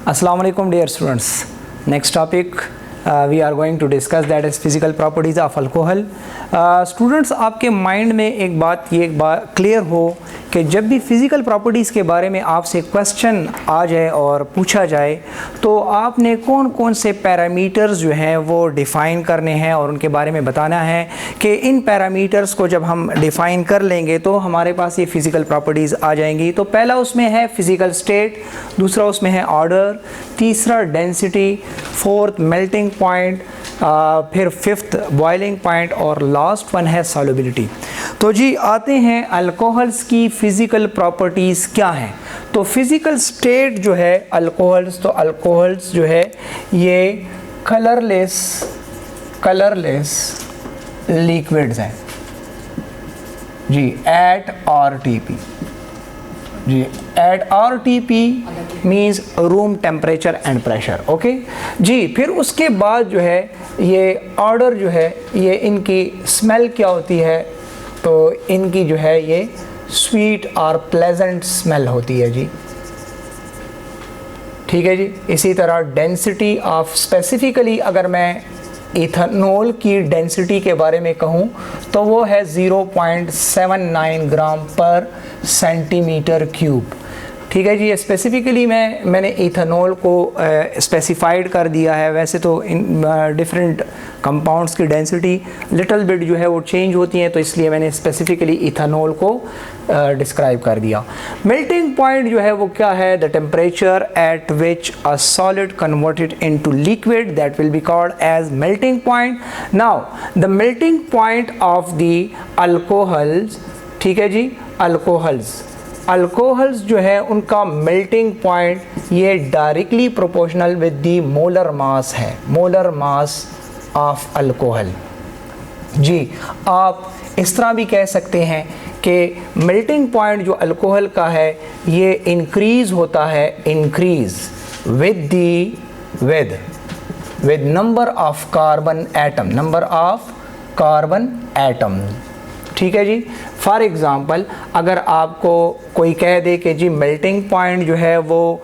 Assalamu alaikum dear students. Next topic we are going to discuss, that is physical properties of alcohol. Students आपके mind में एक बात clear हो कि जब भी फ़िज़िकल प्रॉपर्टीज़ के बारे में आपसे क्वेश्चन आ जाए और पूछा जाए तो आपने कौन कौन से पैरामीटर्स जो हैं वो डिफ़ाइन करने हैं और उनके बारे में बताना है कि इन पैरामीटर्स को जब हम डिफ़ाइन कर लेंगे तो हमारे पास ये फ़िज़िकल प्रॉपर्टीज़ आ जाएंगी। तो पहला उसमें है फ़िज़िकल स्टेट, दूसरा उसमें है ऑर्डर, तीसरा डेंसिटी, फोर्थ मेल्टिंग पॉइंट, फिर फिफ्थ बॉइलिंग पॉइंट और लास्ट वन है सॉल्युबिलिटी। तो जी आते हैं अल्कोहल्स की फ़िज़िकल प्रॉपर्टीज़ क्या हैं। तो फ़िज़िकल स्टेट जो है अल्कोहल्स, तो अल्कोहल्स जो है ये कलरलेस लिक्विड्स हैं जी एट RTP। जी at RTP means room temperature and pressure. Okay जी, फिर उसके बाद जो है ये ऑर्डर जो है ये इनकी स्मेल क्या होती है, तो इनकी जो है ये स्वीट और प्लेजेंट स्मेल होती है जी। ठीक है जी। इसी तरह डेंसिटी ऑफ, स्पेसिफिकली अगर मैं इथेनॉल की डेंसिटी के बारे में कहूँ तो वो है 0.79 ग्राम पर सेंटीमीटर क्यूब। ठीक है जी। स्पेसिफिकली मैंने इथेनॉल को स्पेसिफाइड कर दिया है। वैसे तो इन डिफरेंट कंपाउंड्स की डेंसिटी लिटिल बिट जो है वो चेंज होती हैं, तो इसलिए मैंने स्पेसिफिकली इथेनॉल को डिस्क्राइब कर दिया। मेल्टिंग पॉइंट जो है वो क्या है, the temperature at which a solid converted into liquid, that will be called as melting point. Now the melting point of the alcohols, ठीक है जी, अल्कोहल्स जो है उनका मेल्टिंग पॉइंट ये directly proportional with the molar mass है, molar mass of alcohol. जी आप इस तरह भी कह सकते हैं कि मेल्टिंग पॉइंट जो अल्कोहल का है ये इंक्रीज होता है, increase with number of carbon atom, number of carbon atom. ठीक है जी। फॉर एग्ज़ाम्पल अगर आपको कोई कह दे कि जी मेल्टिंग पॉइंट जो है वो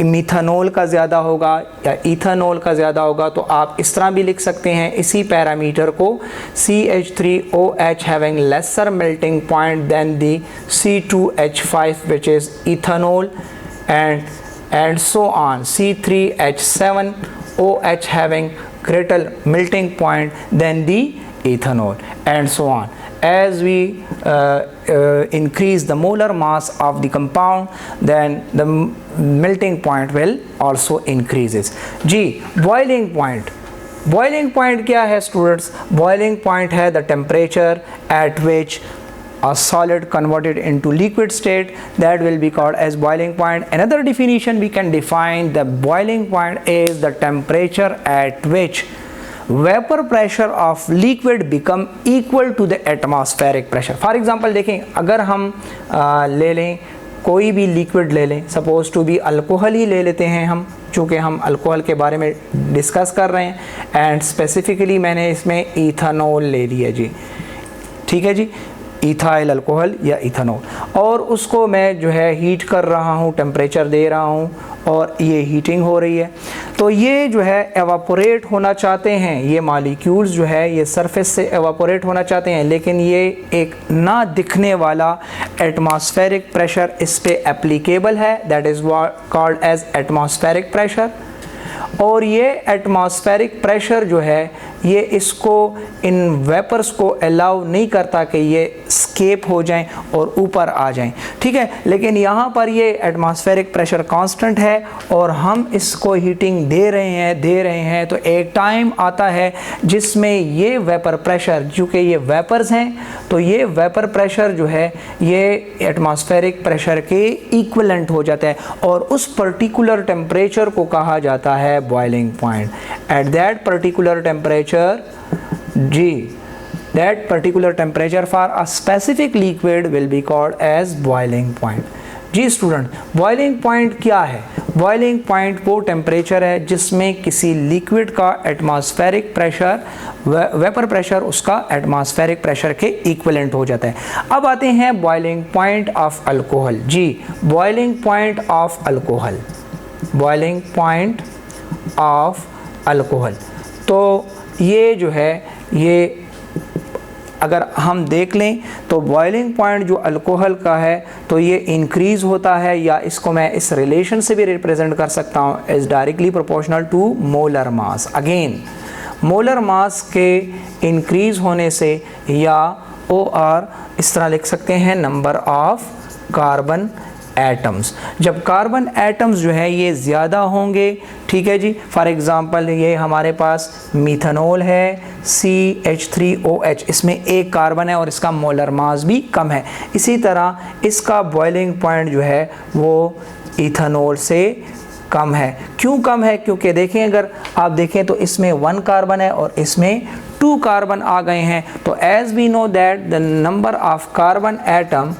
मिथानॉल का ज़्यादा होगा या इथेनॉल का ज़्यादा होगा, तो आप इस तरह भी लिख सकते हैं इसी पैरामीटर को, CH3OH having lesser melting point than the C2H5 which is ethanol and so on, C3H7OH having greater melting point than the ethanol and so on. As we increase the molar mass of the compound, then the melting point will also increases. जी boiling point, boiling point क्या है students? boiling point है the temperature at which a solid converted into liquid state, that will be called as boiling point. Another definition we can define the boiling point is the temperature at which vapour pressure of liquid become equal to the atmospheric pressure. For example देखें, अगर हम ले लें कोई भी liquid ले लें, suppose to be alcohol ही ले लेते हैं हम, चूँकि हम अल्कोहल के बारे में डिस्कस कर रहे हैं एंड स्पेसिफिकली मैंने इसमें इथेनॉल ले लिया जी। ठीक है जी, इथाइल अल्कोहल या इथेनॉल, और उसको मैं जो है हीट कर रहा हूँ, टेम्परेचर दे रहा हूँ और ये हीटिंग हो रही है, तो ये जो है एवापोरेट होना चाहते हैं, ये मॉलिक्यूल्स जो है ये सरफेस से एवापोरेट होना चाहते हैं, लेकिन ये एक ना दिखने वाला एटमॉस्फेरिक प्रेशर इस पे एप्लीकेबल है, that is called as atmospheric pressure. और ये एटमॉस्फेरिक प्रेशर जो है ये इसको, इन वेपर्स को अलाउ नहीं करता कि ये स्केप हो जाएं और ऊपर आ जाएं। ठीक है, लेकिन यहाँ पर ये एटमॉस्फेरिक प्रेशर कांस्टेंट है और हम इसको हीटिंग दे रहे हैं, तो एक टाइम आता है जिसमें ये वेपर प्रेशर, चूँकि ये वेपर्स हैं तो ये वेपर प्रेशर जो है ये एटमॉस्फेरिक प्रेशर के इक्विवेलेंट हो जाता है और उस पर्टिकुलर टेम्परेचर को कहा जाता है boiling point. At that particular temperature जी, that particular temperature for a specific liquid will be called as boiling point. Ji student, boiling point क्या है? बॉइलिंग पॉइंट वो टेम्परेचर है जिसमें किसी लिक्विड का एटमॉस्फेरिक प्रेशर, वेपर प्रेशर उसका atmospheric pressure के इक्विवेलेंट हो जाता है। अब आते हैं बॉइलिंग पॉइंट ऑफ अल्कोहल। जी, boiling point of alcohol, boiling point of alcohol. तो ये जो है ये अगर हम देख लें तो बॉइलिंग पॉइंट जो अल्कोहल का है तो ये इंक्रीज़ होता है, या इसको मैं इस रिलेशन से भी रिप्रेजेंट कर सकता हूँ is directly proportional to molar mass. Again molar mass के इंक्रीज़ होने से, या OR इस तरह लिख सकते हैं नंबर ऑफ कार्बन एटम्स। जब कार्बन एटम्स जो है ये ज़्यादा होंगे, ठीक है जी, फॉर एग्ज़ाम्पल ये हमारे पास मीथेनॉल है CH3OH, इसमें एक कार्बन है और इसका मोलर मास भी कम है। इसी तरह इसका बॉइलिंग पॉइंट जो है वो इथेनॉल से कम है। क्यों कम है? क्योंकि देखें अगर आप देखें तो इसमें 1 कार्बन है और इसमें 2 कार्बन आ गए हैं। तो as we know that the number of carbon atom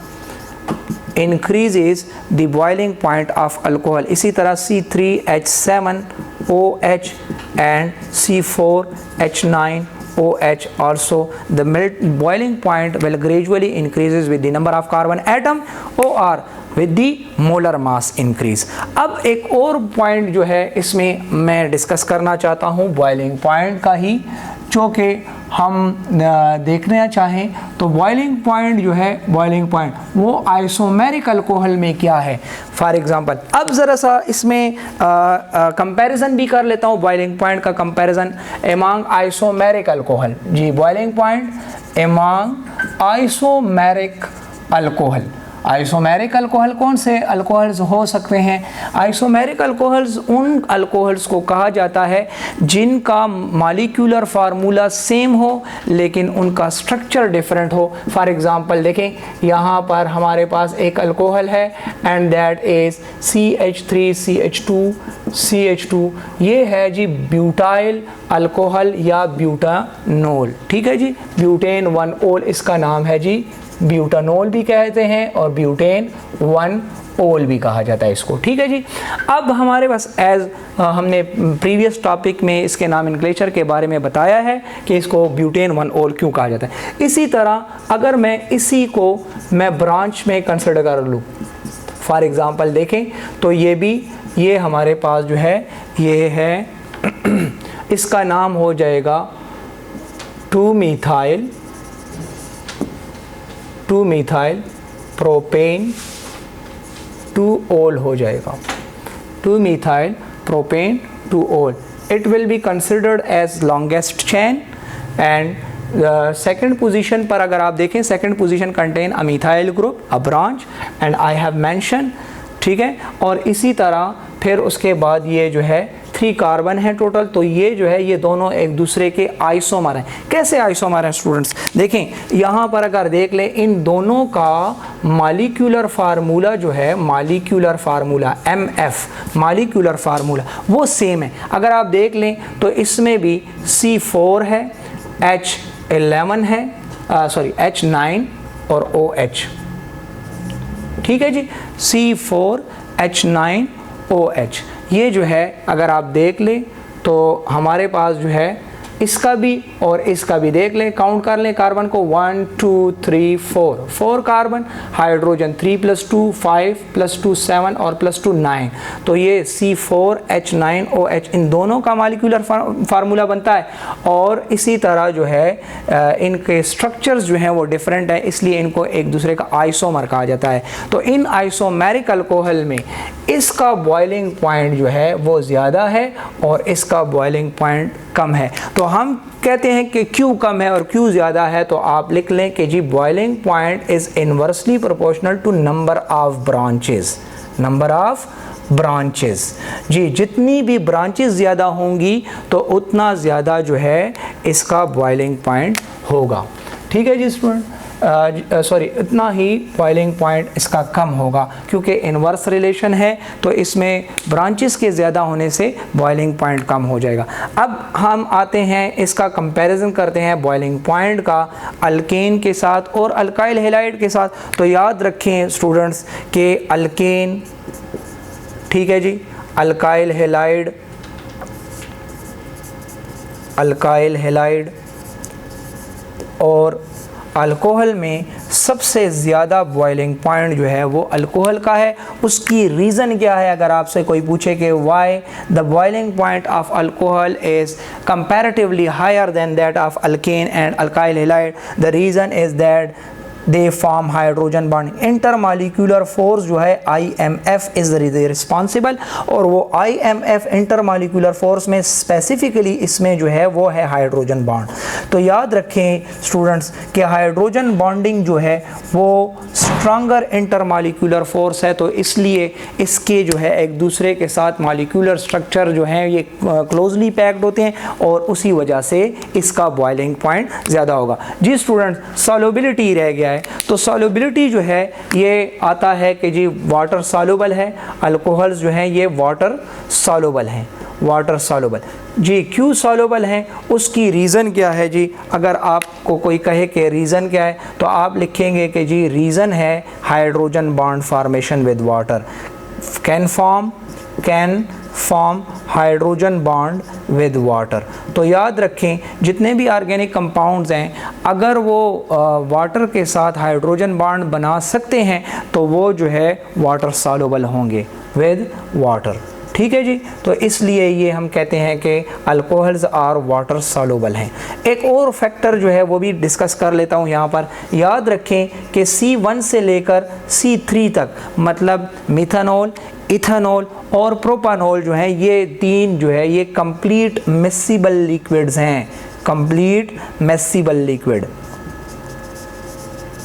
increases the boiling point of alcohol। इसी तरह C3H7OH and C4H9OH also the boiling point will gradually increases with the number of carbon atom or with the molar mass increase। अब एक और point जो है इसमें मैं discuss करना चाहता हूँ बॉइलिंग पॉइंट का ही, जो कि हम देखना चाहें तो बॉइलिंग पॉइंट जो है, बॉइलिंग पॉइंट वो आइसोमेरिक अल्कोहल में क्या है। फॉर एग्जांपल अब ज़रा सा इसमें कंपैरिजन भी कर लेता हूँ, बॉइलिंग पॉइंट का कंपैरिजन एमंग आइसोमेरिक अल्कोहल। जी, boiling point among isomeric alcohol. Isomeric alcohol कौन से अल्कोहल्स हो सकते हैं? आइसोमेरिक अल्कोहल्स उन अल्कोहल्स को कहा जाता है जिनका मॉलिक्यूलर फार्मूला सेम हो लेकिन उनका स्ट्रक्चर डिफरेंट हो। फॉर एग्जांपल देखें, यहाँ पर हमारे पास एक अल्कोहल है एंड दैट इज़ CH3CH2CH2। ये है जी ब्यूटाइल अल्कोहल या ब्यूटानोल, ठीक है जी, ब्यूटेन 1-ओल इसका नाम है जी, ब्यूटानोल भी कहते हैं और ब्यूटेन 1-ओल भी कहा जाता है इसको, ठीक है जी। अब हमारे पास हमने प्रीवियस टॉपिक में इसके नॉमेनक्लेचर के बारे में बताया है कि इसको ब्यूटेन 1-ओल क्यों कहा जाता है। इसी तरह अगर मैं इसी को मैं ब्रांच में कंसिडर कर लूँ, फॉर एग्ज़ाम्पल देखें तो ये हमारे पास जो है ये है इसका नाम हो जाएगा 2-methyl प्रोपेन 2-ओल हो जाएगा, 2-methyl प्रोपेन 2-ओल। It will be considered as longest chain and second position पर अगर आप देखें, second position contain a methyl group, a branch and I have mention, ठीक है। और इसी तरह फिर उसके बाद ये जो है 3 कार्बन है टोटल, तो ये जो है ये दोनों एक दूसरे के आइसोमर हैं। कैसे आइसोमर हैं स्टूडेंट्स? देखें यहाँ पर अगर देख लें इन दोनों का मॉलिक्यूलर फार्मूला जो है, molecular formula MF molecular formula वो सेम है। अगर आप देख लें तो इसमें भी C4 है, H11 है, H9 और OH, ठीक है जी, C4H9OH। ये जो है अगर आप देख लें तो हमारे पास जो है इसका भी और इसका भी देख लें, काउंट कर लें कार्बन को 1 2 3 4 कार्बन, हाइड्रोजन 3+2 5+2 7 और +2 9। तो ये C4H9OH इन दोनों का मॉलिक्यूलर फार्मूला बनता है। और इसी तरह जो है इनके स्ट्रक्चर्स जो हैं वो डिफरेंट है, इसलिए इनको एक दूसरे का आइसोमर कहा जाता है। तो इन आइसोमेरिक अल्कोहल में इसका बॉइलिंग पॉइंट जो है वो ज़्यादा है और इसका बॉइलिंग पॉइंट कम है। तो हम कहते हैं कि क्यों कम है और क्यों ज़्यादा है, तो आप लिख लें कि जी boiling point is inversely proportional to number of branches, number of branches. जी, जितनी भी ब्रांचेस ज़्यादा होंगी तो उतना ज़्यादा जो है इसका बॉइलिंग पॉइंट होगा, ठीक है जी स्टूडेंट। इतना ही बॉइलिंग पॉइंट इसका कम होगा क्योंकि इन्वर्स रिलेशन है, तो इसमें ब्रांचेस के ज़्यादा होने से बॉइलिंग पॉइंट कम हो जाएगा। अब हम आते हैं इसका कंपैरिजन करते हैं बॉइलिंग पॉइंट का अल्केन के साथ और अल्काइल हैलाइड के साथ। तो याद रखें स्टूडेंट्स कि अल्केन, ठीक है जी, अल्काइल हैलाइड और अल्कोहल में सबसे ज़्यादा बॉइलिंग पॉइंट जो है वो अल्कोहल का है। उसकी रीज़न क्या है, अगर आपसे कोई पूछे कि why the boiling point of alcohol is comparatively higher than that of alkane and alkyl halide, the reason is that they form hydrogen bond. Intermolecular force जो है IMF इज़ रिस्पॉन्सिबल, और वो IMF इंटरमालिक्यूलर फोर्स में specifically इसमें जो है वो है हाइड्रोजन बॉन्ड। तो याद रखें स्टूडेंट्स कि हाइड्रोजन बॉन्डिंग जो है वो स्ट्रॉन्गर इंटरमालिक्यूलर फोर्स है, तो इसलिए इसके जो है एक दूसरे के साथ मालिक्यूलर स्ट्रक्चर जो हैं ये क्लोजली पैक्ड होते हैं, और उसी वजह से इसका बॉइलिंग पॉइंट ज़्यादा होगा। जी स्टूडेंट्स, सॉल्युबिलिटी रह गया है। तो सॉल्युबिलिटी जो है ये आता है कि जी वाटर सॉल्युबल है, अल्कोहल्स जो हैं ये वाटर सॉल्युबल हैं, वाटर सॉल्युबल। जी क्यों सॉल्युबल हैं, उसकी रीज़न क्या है जी? अगर आपको कोई कहे कि रीज़न क्या है, तो आप लिखेंगे कि जी रीज़न है hydrogen bond formation with water, can form hydrogen bond with water. तो याद रखें जितने भी ऑर्गेनिक कंपाउंड्स हैं, अगर वो वाटर के साथ हाइड्रोजन बॉन्ड बना सकते हैं तो वो जो है वाटर सॉल्युबल होंगे विद वाटर। ठीक है जी, तो इसलिए ये हम कहते हैं कि अल्कोहल्स आर वाटर सॉल्युबल हैं। एक और फैक्टर जो है वो भी डिस्कस कर लेता हूँ यहाँ पर। याद रखें कि C1 से लेकर C3 तक, मतलब मिथानॉल, इथेनॉल और प्रोपानॉल जो हैं, ये तीन जो है ये कंप्लीट मिक्सिबल लिक्विड्स हैं। कंप्लीट मिक्सिबल लिक्विड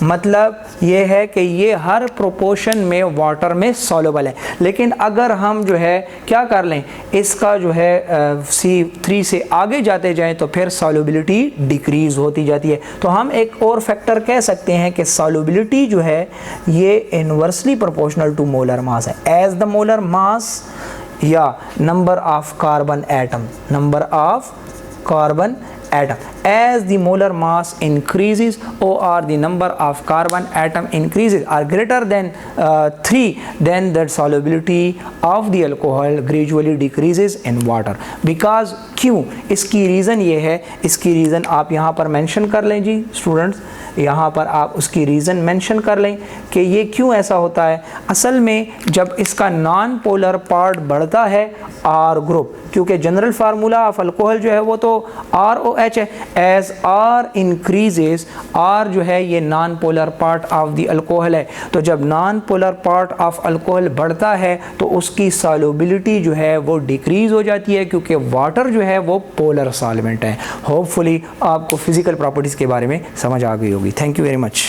मतलब ये है कि ये हर प्रोपोर्शन में वाटर में सॉल्युबल है। लेकिन अगर हम जो है क्या कर लें, इसका जो है C3 से आगे जाते जाएं तो फिर सॉल्युबिलिटी डिक्रीज़ होती जाती है। तो हम एक और फैक्टर कह सकते हैं कि सॉल्युबिलिटी जो है ये inversely proportional to molar mass है, एज द मोलर मास या number of carbon atom, number of carbon atom. As the molar mass increases or the number of carbon atom increases are greater than 3, then the solubility of the alcohol gradually decreases in water. Because क्यों, इसकी reason ये है, इसकी reason आप यहाँ पर mention कर लें जी स्टूडेंट्स, यहाँ पर आप उसकी रीज़न मेंशन कर लें कि ये क्यों ऐसा होता है। असल में जब इसका नॉन पोलर पार्ट बढ़ता है R ग्रुप, क्योंकि जनरल फार्मूला ऑफ अल्कोहल जो है वो तो ROH है, एज R इंक्रीजेस, R जो है ये non polar part of the alcohol है, तो जब non polar part of alcohol बढ़ता है तो उसकी सॉल्युबिलिटी जो है वो डिक्रीज़ हो जाती है, क्योंकि वाटर जो है वो पोलर सॉल्वेंट है। होपफुली आपको फिज़िकल प्रॉपर्टीज़ के बारे में समझ आ गई होगी। Thank you very much.